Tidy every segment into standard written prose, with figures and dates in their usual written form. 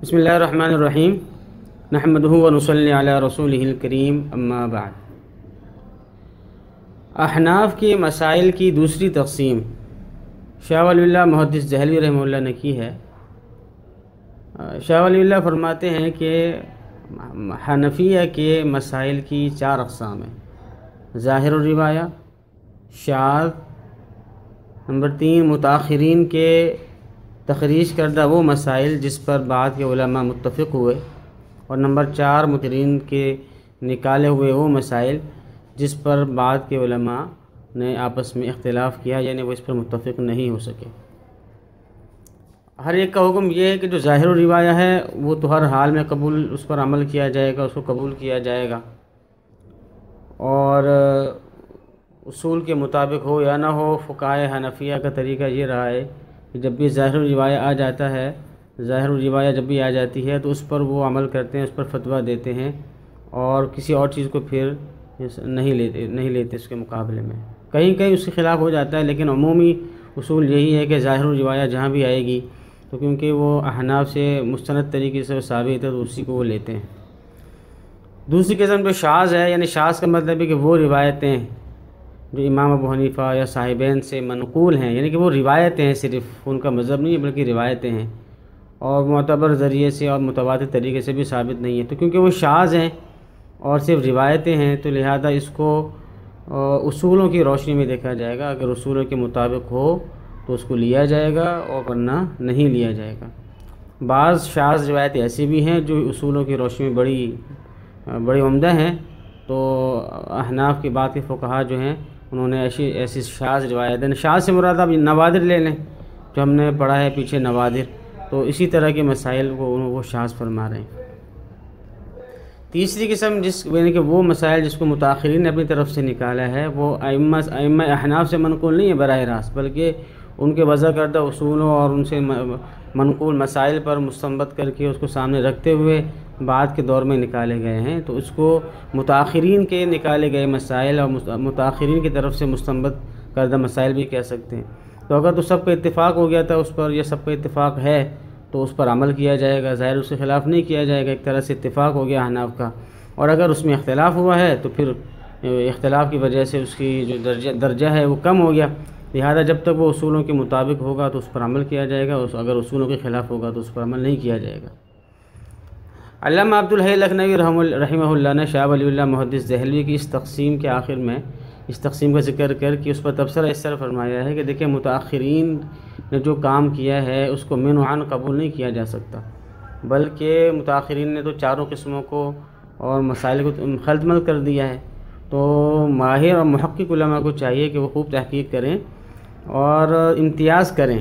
بسم اللہ الرحمن الرحیم نحمدہ و نصلی علی رسولہ الکریم اما بعد۔ احناف کے مسائل کی دوسری تقسیم شاہ ولی اللہ محدث دہلوی رحمہ اللہ نے کی ہے۔ شاہ ولی اللہ فرماتے ہیں کہ حنفیہ کے مسائل کی چار اقسام ہیں: ظاہر الروایہ، شاذ، نمبر 3 متاخرین کے تخریج کردہ وہ مسائل جس پر بعد کے علماء متفق ہوئے، اور نمبر 4 مترین کے نکالے ہوئے وہ مسائل جس پر بعد کے علماء نے آپس میں اختلاف کیا، یعنی وہ اس پر متفق نہیں ہو سکے۔ ہر ایک کا حکم یہ ہے کہ جو ظاہر الروایہ ہے وہ تو ہر حال میں قبول، اس پر عمل کیا جائے گا، اس کو قبول کیا جائے گا، اور اصول کے مطابق ہو یا نہ ہو۔ فقہائے حنفیہ کا طریقہ یہ رہا ہے کہ جب بھی ظاہر الروایہ آ جاتا ہے، ظاہر الروایہ جب بھی آ جاتی ہے تو اس پر وہ عمل کرتے ہیں، اس پر فتویٰ دیتے ہیں، اور کسی اور چیز کو پھر نہیں لیتے اس کے مقابلے میں۔ کہیں کہیں اس کے خلاف ہو جاتا ہے، لیکن عمومی اصول یہی ہے کہ ظاہر الروایہ جہاں بھی آئے گی تو کیونکہ وہ احناف سے مستند طریقے سے ثابت ہے تو اسی کو وہ لیتے ہیں۔ دوسری قسم جو شاذ ہے، یعنی شاذ کا مطلب ہے کہ وہ روایتیں جو امام ابو حنیفہ یا صاحبین سے منقول ہیں، یعنی کہ وہ روایتیں ہیں، صرف ان کا مذہب نہیں ہے بلکہ روایتیں ہیں، اور معتبر ذریعے سے اور متواتر طریقے سے بھی ثابت نہیں ہے، تو کیونکہ وہ شاذ ہیں اور صرف روایتیں ہیں تو لہذا اس کو اصولوں کی روشنی میں دیکھا جائے گا۔ اگر اصولوں کے مطابق ہو تو اس کو لیا جائے گا، اور ورنہ نہیں لیا جائے گا۔ بعض شاذ روایتیں ایسی بھی ہیں جو اصولوں کی روشنی میں بڑی عمدہ ہیں، تو احناف کی بات کے فقہا جو ہیں انہوں نے ایسی شاذ روایتیں، شاذ سے مراد اب نوادر لے لیں جو ہم نے پڑھا ہے پیچھے نوادر، تو اسی طرح کے مسائل کو وہ شاذ فرما رہے ہیں۔ تیسری قسم یعنی کہ وہ مسائل جس کو متاخرین نے اپنی طرف سے نکالا ہے، وہ ائمہ احناف سے منقول نہیں ہے براہ راست، بلکہ ان کے وضع کردہ اصولوں اور ان سے منقول مسائل پر مستنبط کر کے اس کو سامنے رکھتے ہوئے بعد کے دور میں نکالے گئے ہیں، تو اس کو متاخرین کے نکالے گئے مسائل اور متاخرین کی طرف سے مستنبط کردہ مسائل بھی کہہ سکتے ہیں۔ تو اگر تو سب کا اتفاق ہو گیا تھا اس پر، یا سب کا اتفاق ہے تو اس پر عمل کیا جائے گا، ظاہر اس کے خلاف نہیں کیا جائے گا، ایک طرح سے اتفاق ہو گیا احناف کا۔ اور اگر اس میں اختلاف ہوا ہے تو پھر اختلاف کی وجہ سے اس کی جو درجہ ہے وہ کم ہو گیا، لہذا جب تک وہ اصولوں کے مطابق ہوگا تو اس پر عمل کیا جائے گا، اگر اصولوں کے خلاف ہوگا تو اس پر عمل نہیں کیا جائے گا۔ علامہ عبدالحی لکھنوی رحمہ اللہ نے شاہ ولی اللہ محدث دہلوی کی اس تقسیم کے آخر میں اس تقسیم کا ذکر کر کے اس پر تبصرہ اس طرح فرمایا ہے کہ دیکھیں، متاخرین نے جو کام کیا ہے اس کو من وعن قبول نہیں کیا جا سکتا، بلکہ متاخرین نے تو چاروں قسموں کو اور مسائل کو خلط مل کر دیا ہے۔ تو ماہر اور محقق علماء کو چاہیے کہ وہ خوب تحقیق کریں اور امتیاز کریں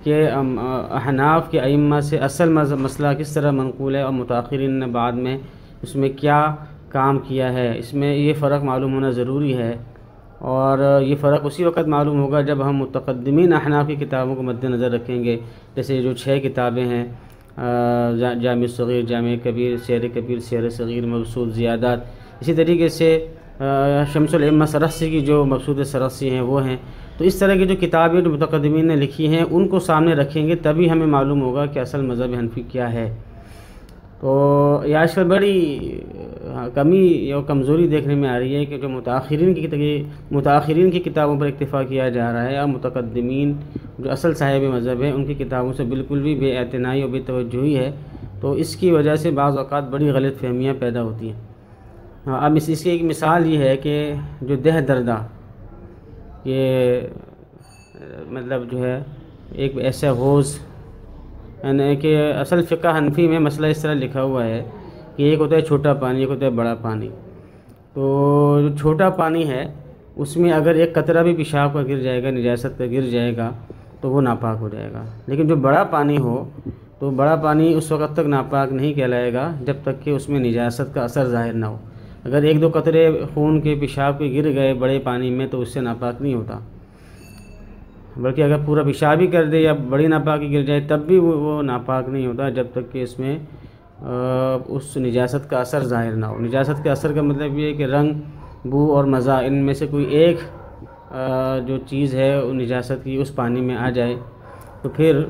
کہ احناف کے ائمہ سے اصل مسئلہ کس طرح منقول ہے اور متاخرین نے بعد میں اس میں کیا کام کیا ہے، اس میں یہ فرق معلوم ہونا ضروری ہے، اور یہ فرق اسی وقت معلوم ہوگا جب ہم متقدمین احناف کی کتابوں کو مد نظر رکھیں گے، جیسے جو 6 کتابیں ہیں، جامع صغیر، جامع کبیر، سیر کبیر، سیر صغیر، مبسوط زیادات، اسی طریقے سے شمس الائمہ سرخسی کی جو مبسوط سرخسی ہیں وہ ہیں۔ تو اس طرح کی جو کتابیں جو متقدمین نے لکھی ہیں ان کو سامنے رکھیں گے، تبھی ہمیں معلوم ہوگا کہ اصل مذہب حنفی کیا ہے۔ تو یہ آج کل بڑی کمی یا کمزوری دیکھنے میں آ رہی ہے کہ جو متاخرین کی کتابوں پر اکتفا کیا جا رہا ہے، اور متقدمین جو اصل صاحب مذہب ہیں ان کی کتابوں سے بالکل بھی بے اعتنائی اور بے توجہی ہے، تو اس کی وجہ سے بعض اوقات بڑی غلط فہمیاں پیدا ہوتی ہیں۔ اب اس کی ایک مثال یہ ہے کہ جو دہ دردہ، یہ مطلب جو ہے ایک ایسا حوض، یعنی کہ اصل فقہ حنفی میں مسئلہ اس طرح لکھا ہوا ہے کہ ایک ہوتا ہے چھوٹا پانی، ایک ہوتا ہے بڑا پانی۔ تو جو چھوٹا پانی ہے اس میں اگر ایک قطرہ بھی پیشاب کا گر جائے گا، نجاست کا گر جائے گا تو وہ ناپاک ہو جائے گا، لیکن جو بڑا پانی ہو تو بڑا پانی اس وقت تک ناپاک نہیں کہلائے گا جب تک کہ اس میں نجاست کا اثر ظاہر نہ ہو۔ اگر 1-2 قطرے خون کے پیشاب کے گر گئے بڑے پانی میں تو اس سے ناپاک نہیں ہوتا، بلکہ اگر پورا پیشاب ہی کر دے یا بڑی ناپاکی گر جائے تب بھی وہ ناپاک نہیں ہوتا جب تک کہ اس میں اس نجاست کا اثر ظاہر نہ ہو۔ نجاست کا اثر کا مطلب یہ ہے کہ رنگ، بو اور مزہ، ان میں سے کوئی ایک جو چیز ہے وہ نجاست کی اس پانی میں آ جائے تو پھر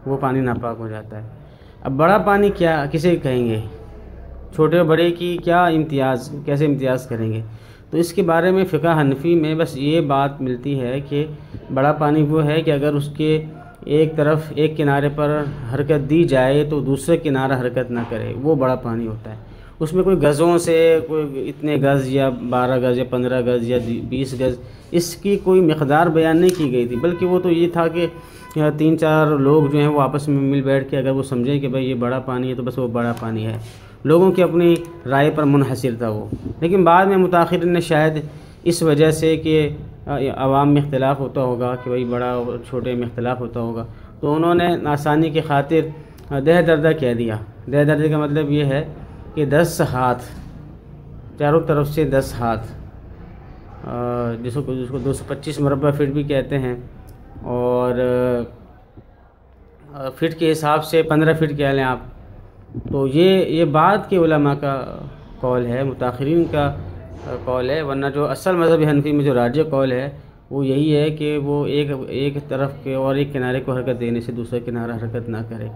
وہ پانی ناپاک ہو جاتا ہے۔ اب بڑا پانی کیا کسے کہیں گے؟ چھوٹے اور بڑے کی کیا امتیاز، کیسے امتیاز کریں گے؟ تو اس کے بارے میں فقہ حنفی میں بس یہ بات ملتی ہے کہ بڑا پانی وہ ہے کہ اگر اس کے ایک طرف ایک کنارے پر حرکت دی جائے تو دوسرے کنارہ حرکت نہ کرے، وہ بڑا پانی ہوتا ہے۔ اس میں کوئی گزوں سے کوئی اتنے گز یا 12 گز یا 15 گز یا 20 گز اس کی کوئی مقدار بیان نہیں کی گئی تھی، بلکہ وہ تو یہ تھا کہ 3-4 لوگ جو ہیں وہ آپس میں مل بیٹھ کے اگر وہ سمجھیں کہ بھائی یہ بڑا پانی ہے تو بس وہ بڑا پانی ہے، لوگوں کی اپنی رائے پر منحصر تھا وہ۔ لیکن بعد میں متاخرین نے شاید اس وجہ سے کہ عوام میں اختلاف ہوتا ہوگا کہ بھائی بڑا اور چھوٹے میں اختلاف ہوتا ہوگا، تو انہوں نے آسانی کی خاطر دہ دردہ کہہ دیا۔ دہ دردے کا مطلب یہ ہے کہ 10 ہاتھ، چاروں طرف سے 10 ہاتھ، جس کو 225 مربع فٹ بھی کہتے ہیں، اور فٹ کے حساب سے 15 فٹ کہہ لیں آپ۔ تو یہ بعد کے علماء کا قول ہے، متاخرین کا قول ہے، ورنہ جو اصل مذہب حنفی میں جو راجح قول ہے وہ یہی ہے کہ وہ ایک طرف کے اور ایک کنارے کو حرکت دینے سے دوسرا کنارہ حرکت نہ کرے۔